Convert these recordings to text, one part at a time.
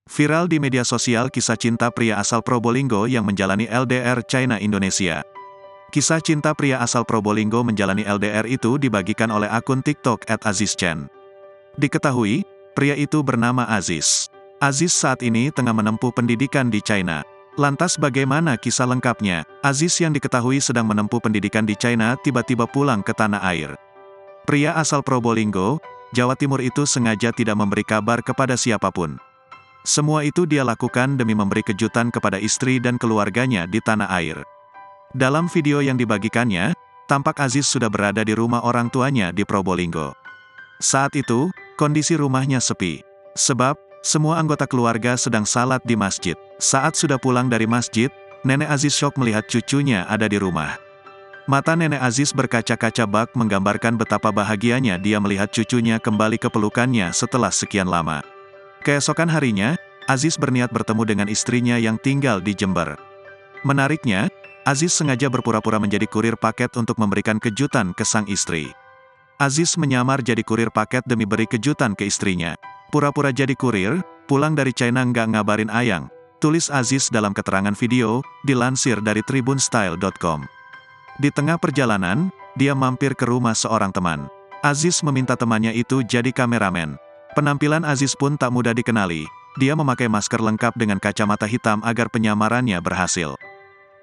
Viral di media sosial kisah cinta pria asal Probolinggo yang menjalani LDR China-Indonesia. Kisah cinta pria asal Probolinggo menjalani LDR itu dibagikan oleh akun TikTok @azizchen. Diketahui, pria itu bernama Aziz. Aziz saat ini tengah menempuh pendidikan di China. Lantas bagaimana kisah lengkapnya? Aziz yang diketahui sedang menempuh pendidikan di China tiba-tiba pulang ke tanah air. Pria asal Probolinggo, Jawa Timur itu sengaja tidak memberi kabar kepada siapapun. Semua itu dia lakukan demi memberi kejutan kepada istri dan keluarganya di tanah air. Dalam video yang dibagikannya, tampak Aziz sudah berada di rumah orang tuanya di Probolinggo. Saat itu, kondisi rumahnya sepi. Sebab, semua anggota keluarga sedang salat di masjid. Saat sudah pulang dari masjid, nenek Aziz syok melihat cucunya ada di rumah. Mata nenek Aziz berkaca-kaca bak menggambarkan betapa bahagianya dia melihat cucunya kembali ke pelukannya setelah sekian lama. Keesokan harinya, Aziz berniat bertemu dengan istrinya yang tinggal di Jember. Menariknya, Aziz sengaja berpura-pura menjadi kurir paket untuk memberikan kejutan ke sang istri. Aziz menyamar jadi kurir paket demi beri kejutan ke istrinya. Pura-pura jadi kurir, pulang dari China nggak ngabarin ayang, tulis Aziz dalam keterangan video, dilansir dari tribunstyle.com. Di tengah perjalanan, dia mampir ke rumah seorang teman. Aziz meminta temannya itu jadi kameramen. Penampilan Aziz pun tak mudah dikenali. Dia memakai masker lengkap dengan kacamata hitam agar penyamarannya berhasil.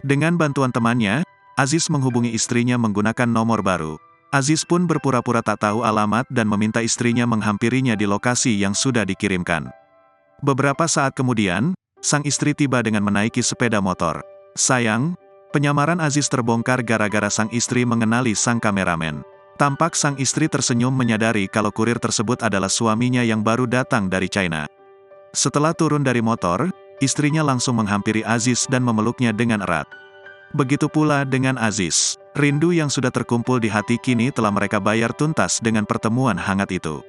Dengan bantuan temannya, Aziz menghubungi istrinya menggunakan nomor baru. Aziz pun berpura-pura tak tahu alamat dan meminta istrinya menghampirinya di lokasi yang sudah dikirimkan. Beberapa saat kemudian, sang istri tiba dengan menaiki sepeda motor. Sayang, penyamaran Aziz terbongkar gara-gara sang istri mengenali sang kameramen. Tampak sang istri tersenyum menyadari kalau kurir tersebut adalah suaminya yang baru datang dari China. Setelah turun dari motor, istrinya langsung menghampiri Aziz dan memeluknya dengan erat. Begitu pula dengan Aziz. Rindu yang sudah terkumpul di hati kini telah mereka bayar tuntas dengan pertemuan hangat itu.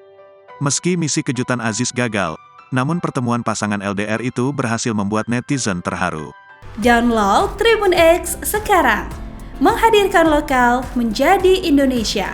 Meski misi kejutan Aziz gagal, namun pertemuan pasangan LDR itu berhasil membuat netizen terharu. Download Tribun X sekarang. Menghadirkan lokal menjadi Indonesia.